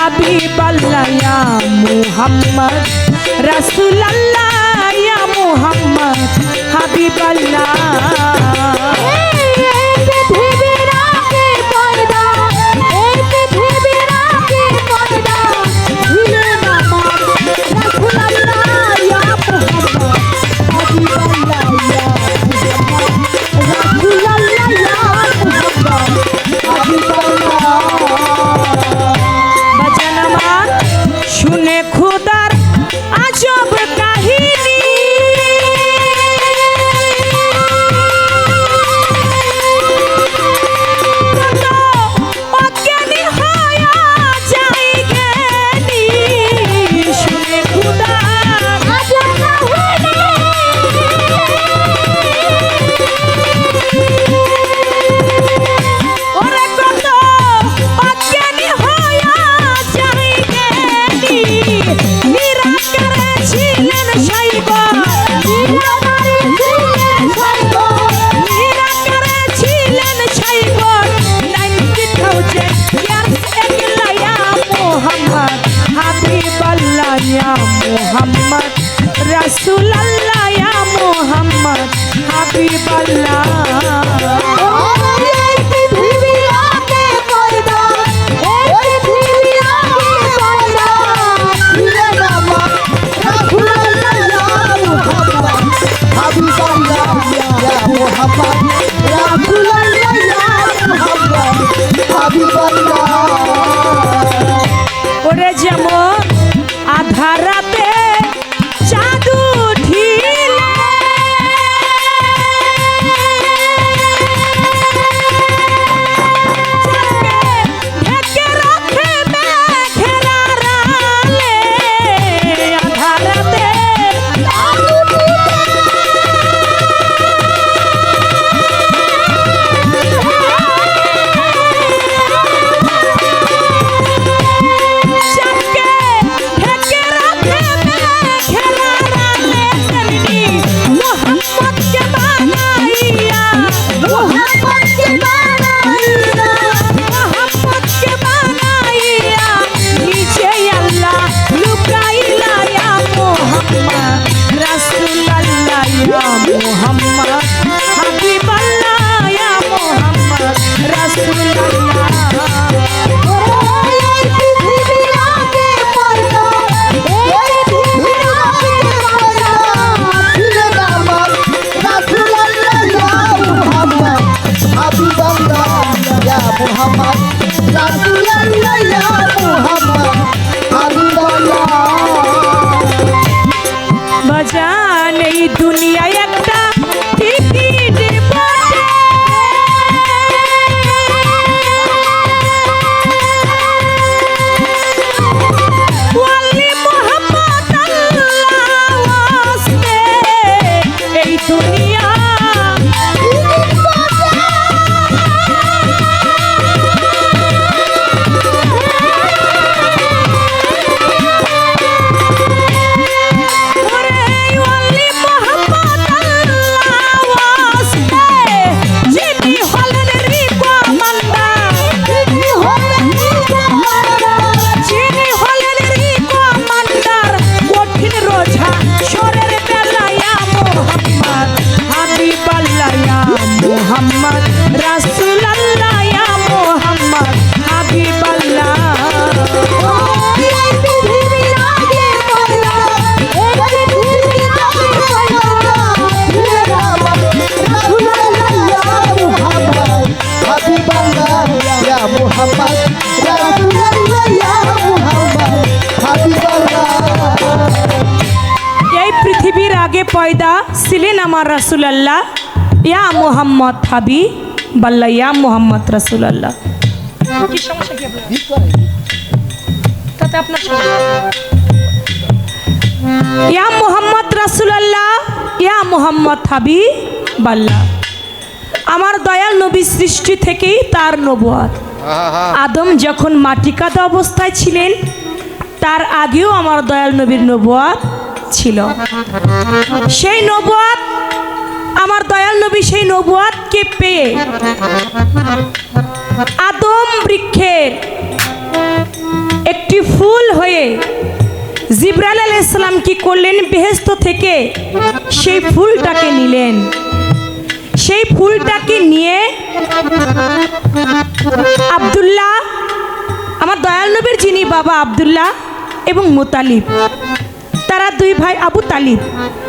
হাবিবাল্লাহ ইয়া মুহাম্মদ রাসূলুল্লাহ ইয়া মুহাম্মদ হাবিবাল্লাহ মুহাম্মদ রাসূলুল্লাহ ইয়া মুহাম্মদ হাবিবাল্লাহ ওরে যেমন আধারাতে চাঁদ উঠিলে ঢেকে রাখে মেঘের আড়ালে আধারাতে মুহাম্মদ হাবিবাল্লাহ ইয়া মুহাম্মদ রাসূলুল্লাহ বাজান এই দুনিয়ায় একটা টিকিট বটে ওয়ালি মুহাম্মদ আল্লাহ ওয়াস্তে এই দুনিয়া মুহাম্মদ রাসূলুল্লাহ ইয়া মুহাম্মদ হাবিবাল্লাহ এই পৃথিবীর আগে পয়দা ছিলেন আমার রাসূলুল্লাহ ইয়া মুহাম্মদ হাবিবাল্লাহ ইয়া মুহাম্মদ রাসূলুল্লাহ কি সমস্যা কি আপনার তাতে আপনার ইয়া মুহাম্মদ রাসূলুল্লাহ ইয়া মুহাম্মদ হাবিবাল্লাহ আমার দয়াল নবী সৃষ্টি থেকেই তার নবুয়ত আদম যখন মাটি কাদা অবস্থায় ছিলেন তার আগেও আমার দয়াল নবীর নবুয়ত ছিল সেই নবুয়ত আমার দয়াল নবী সেই নবুয়তকে পেয়ে আদম বৃক্ষের একটি ফুল হয়ে জিবরাইল আলাইহিস সালাম কি করলেন, বেহেশত থেকে সেই ফুলটাকে নিলেন। সেই ফুলটাকে নিয়ে আব্দুল্লাহ, আমার দয়াল নবীর যিনি বাবা আব্দুল্লাহ এবং মুতালিব, তারা দুই ভাই, আবু তালিব,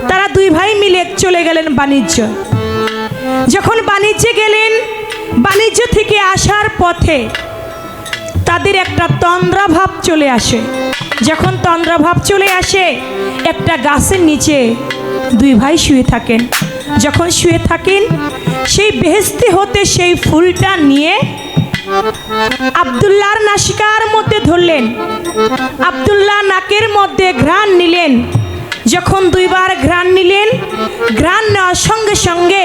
তারা দুই ভাই মিলে চলে গেলেন বাণিজ্য। যখন বাণিজ্যে গেলেন, বাণিজ্য থেকে আসার পথে তাদের একটা তন্দ্রাভাব চলে আসে। যখন তন্দ্রাভাব চলে আসে, একটা গাছের নিচে দুই ভাই শুয়ে থাকেন। যখন শুয়ে থাকেন, সেই বেহেশতি হতে সেই ফুলটা নিয়ে আব্দুল্লাহর নাসিকার মধ্যে ধরলেন। আব্দুল্লাহ নাকের মধ্যে ঘ্রাণ নিলেন। যখন দুইবার ঘ্রাণ নিলেন, ঘ্রাণ নেওয়ার সঙ্গে সঙ্গে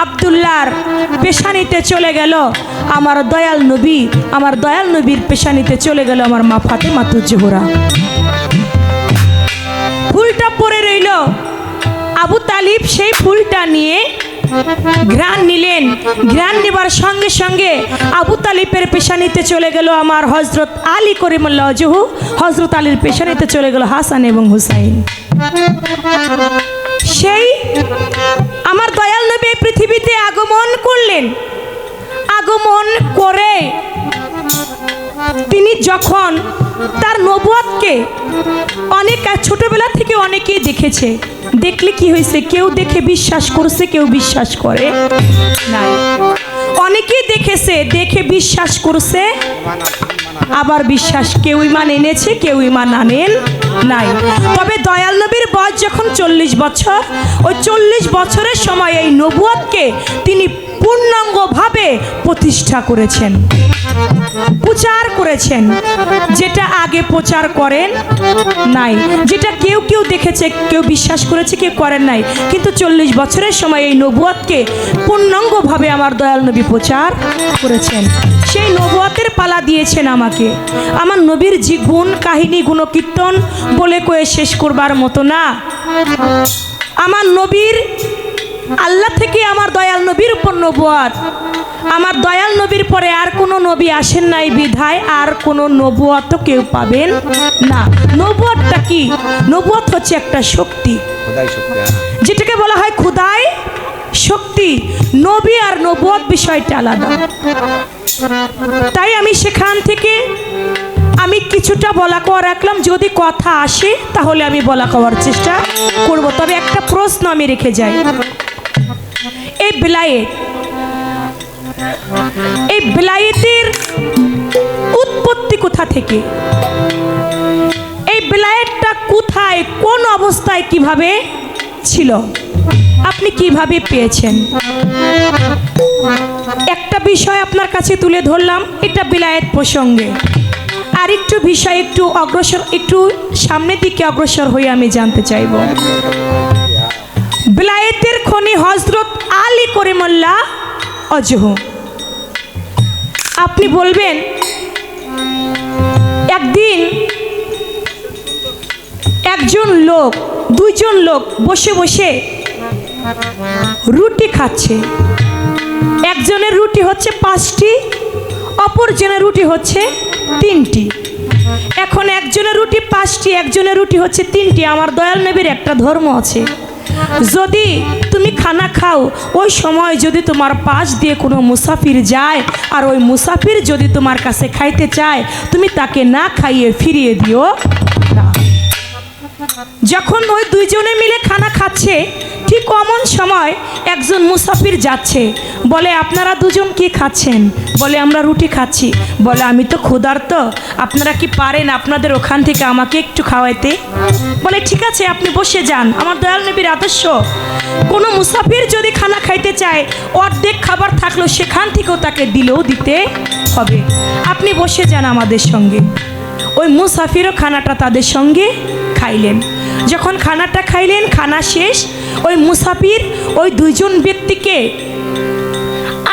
আব্দুল্লাহর পেশানিতে চলে গেল আমার দয়াল নবী, আমার দয়াল নবীর পেশানিতে চলে গেল আমার মা ফাতেমাতুজ জোহরা। ফুলটা পড়ে রইল। আবু তালিব সেই ফুলটা নিয়ে ঘ্রাণ নিলেন। ঘ্রাণ নেবার সঙ্গে সঙ্গে আবু তালিবের পেশানিতে চলে গেল আমার হযরত আলী করিমুল্লাহ ওয়াজহু। হযরত আলীর পেশানিতে চলে গেল হাসান এবং হুসাইন। সেই আমার দয়াল নবী পৃথিবীতে আগমন করলেন। আগমন করে তিনি যখন তার নবুয়তকে অনেক ছোটবেলা থেকে অনেকেই দেখেছে, দেখলে কি হয়েছে, কেউ দেখে বিশ্বাস করছে, কেউ বিশ্বাস করে নাই। অনেকেই দেখেছে, দেখে বিশ্বাস করছে, আবার বিশ্বাস কেউ ইমান এনেছে, কেউ ইমান আনেন নাই। তবে দয়াল নবীর বয়স যখন 40 বছর, ওই 40 বছরের সময় এই নবুয়তকে তিনি পূর্ণাঙ্গভাবে প্রতিষ্ঠা করেছেন, প্রচার করেছেন। যেটা আগে প্রচার করেন নাই, যেটা কেউ কেউ দেখেছে, কেউ বিশ্বাস করেছে, কেউ করেন নাই, কিন্তু 40 বছরের সময় এই নবুয়তকে পূর্ণাঙ্গভাবে আমার দয়াল নবী প্রচার করেছেন। সেই নবুয়তের পালা দিয়েছেন আমাকে। আমার নবীর যে গুণ কাহিনী গুণকীর্তন বলে কয়ে শেষ করবার মতো না। আমার নবীর, আল্লাহ থেকে আমার দয়াল নবীর উপর নবুয়ত। আমার দয়াল নবীর পরে আর কোনো নবী আসেন নাই বিধায় আর কোনো নবুয়ত কেউ পাবেন না। নবুয়তটা কি? নবুয়ত হচ্ছে একটা শক্তি, যেটাকে বলা হয় খোদাই শক্তি। নবী আর নবুয়ত বিষয়টা আলাদা। তাই আমি সেখান থেকে আমি কিছুটা বলা কওয়া রাখলাম। যদি কথা আসে তাহলে আমি বলা কওয়ার চেষ্টা করব। তবে একটা প্রশ্ন আমি রেখে যাই, এই বেলায়েত, এই বেলায়েতের উৎপত্তি কোথা থেকে? এই বেলায়েতটা কোথায়, কোন অবস্থায়, কিভাবে ছিল, আপনি কিভাবে পেয়েছেন? একটা বিষয় আপনার কাছে তুলে ধরলাম, এটা বেলায়েত প্রসঙ্গে। আর একটু বিষয় একটু অগ্রসর, একটু সামনের দিকে অগ্রসর হয়ে আমি জানতে চাইব। বেলায়েতের খনি হযরত আলী করিমুল্লাহ ওয়াজহু। আপনি বলবেন, একদিন একজন লোক, দুইজন লোক বসে বসে রুটি খাচ্ছে। একজনের রুটি হচ্ছে 5টি, অপরজনের রুটি হচ্ছে 3টি। এখন একজনের রুটি 5টি, একজনের রুটি হচ্ছে 3টি। আমার দয়াল নবীর একটা ধর্ম আছে, যদি তুমি খানা খাও, ওই সময় যদি তোমার পাশ দিয়ে কোনো মুসাফির যায় আর ওই মুসাফির যদি তোমার কাছে খাইতে চায়, তুমি তাকে না খাইয়ে ফিরিয়ে দিও না। যখন ওই দুইজনে মিলে খানা খাচ্ছে, ঠিক অমন সময় একজন মুসাফির যাচ্ছে, বলে আপনারা দুজন কি খাচ্ছেন? বলে আমরা রুটি খাচ্ছি। বলে আমি তো ক্ষুধার্ত, আপনারা কি পারেন আপনাদের ওখান থেকে আমাকে একটু খাওয়াইতে? বলে ঠিক আছে, আপনি বসে যান। আমার দয়াল নবীর আদর্শ, কোনো মুসাফির যদি খানা খাইতে চায়, অর্ধেক খাবার থাকলো সেখান থেকেও তাকে দিলেও দিতে হবে। আপনি বসে যান আমাদের সঙ্গে। ওই মুসাফিরও খানাটা তাদের সঙ্গে খাইলেন। যখন খানাটা খাইলেন, খানা শেষ, ওই মুসাফির ওই দুইজন ব্যক্তিকে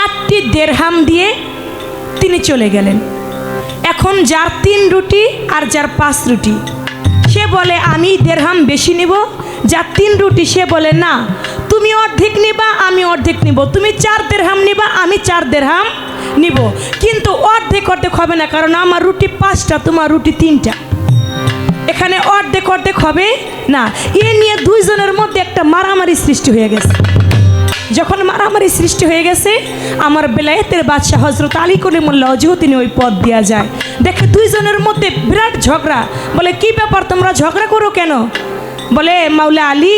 8টি দেরহাম দিয়ে তিনি চলে গেলেন। এখন যার 3 রুটি আর যার 5 রুটি, সে বলে আমি দেরহাম বেশি নেব। যার 3 রুটি সে বলে না, তুমি অর্ধেক নিবা, আমি অর্ধেক নিব। তুমি 4 দেরহাম নিবা, আমি 4 দেরহাম নিব, কিন্তু অর্ধেক অর্ধেক হবে না, কারণ আমার রুটি 5টা, তোমার রুটি 3টা। এখানে অর্ধেক অর্ধেক হবে না। এ নিয়ে দুইজনের মধ্যে একটা মারামারি সৃষ্টি হয়ে গেছে। যখন মারামারি সৃষ্টি হয়ে গেছে, আমার বেলায়েতের বাদশাহ হযরত আলী কলিমুল্লাহ ওয়াজহু তিনি ওই পথ দিয়া যায়, দেখে দুইজনের মধ্যে বিরাট ঝগড়া। বলে কি ব্যাপার, তোমরা ঝগড়া করো কেন? বলে মাওলা আলী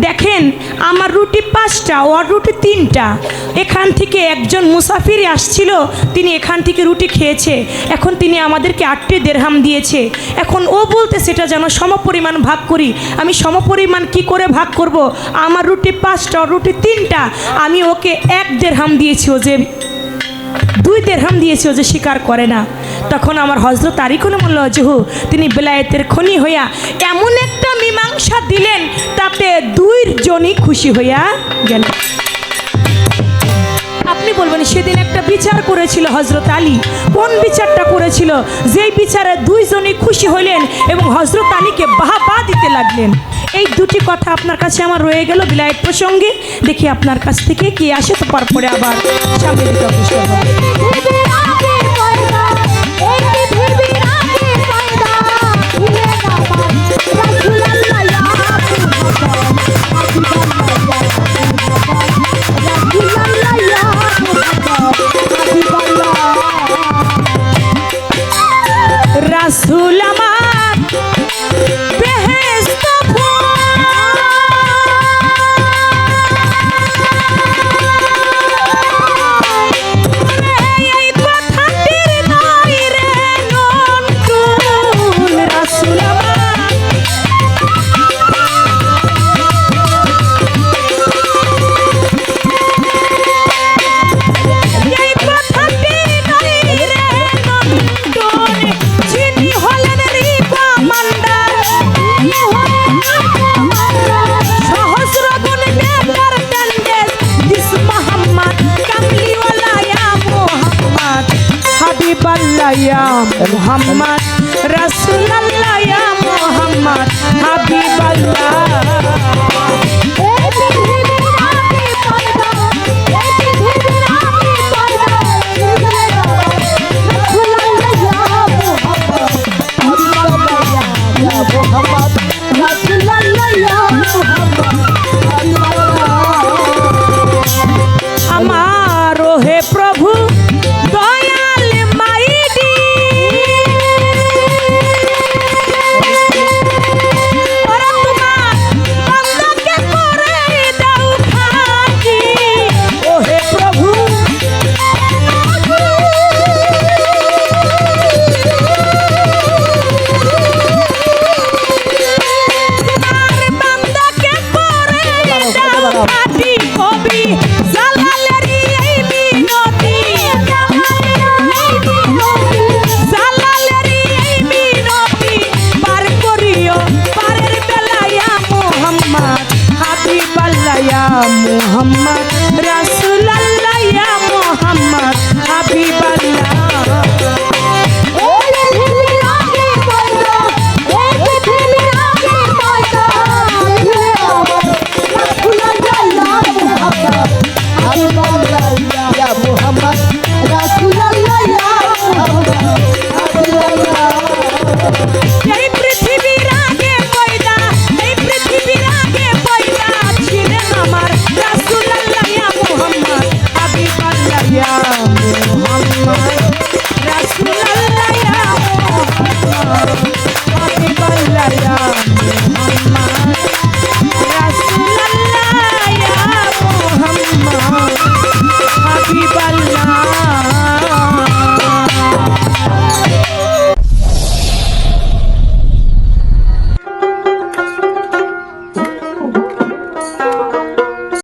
দেখেন, আমার রুটি 5টা, ওর রুটি 3টা। এখান থেকে একজন মুসাফির আসছিল, তিনি এখান থেকে রুটি খেয়েছে, এখন তিনি আমাদেরকে 8টি দিরহাম দিয়েছে। এখন ও বলতে সেটা যেন সমপরিমাণ ভাগ করি। আমি সমপরিমাণ কি করে ভাগ করব? আমার রুটি 5টা, ওর রুটি 3টা, আমি ওকে 1 দিরহাম দিয়েছি, ও যে 2 দিরহাম দিয়েছি, ও যে স্বীকার করে না। তখন আমার হযরত আলী কলিমুল্লাহ ওয়াজহু তিনি বেলায়েতের খনি হইয়া এমন একটা মীমাংসা দিলেন, তাতে 2 জনই খুশি হইয়া গেল। আপনি বলবেন সেদিন একটা বিচার করেছিল হযরত আলী, কোন বিচারটা করেছিল? যেই বিচারে 2 জনই খুশি হইলেন এবং হযরত আলীকে বাহবা দিতে লাগলেন। এই 2টি কথা আপনার কাছে আমার রয়ে গেল বিলায়েত প্রসঙ্গে। দেখি আপনার কাছ থেকে কি আসে, তো তারপরে আবার সামনে দিকে অগ্রসর হব। রাসূল আমার বেহেশত এই কথাটির নাই রে নতুন। রাসূল আমার এই কথাটির নাই রে নতুন। যিনি হলেন রিপা মান্ডার, সহস্র গুণ বেটার টেন্ডেস দিস মোহাম্মদ, কামলিওয়ালা ইয়া মোহাম্মদ, হাবিবাল্লাহ ইয়া মোহাম্মদ, রাসূলুল্লাহ ইয়া মোহাম্মদ, হাবিবাল্লাহ।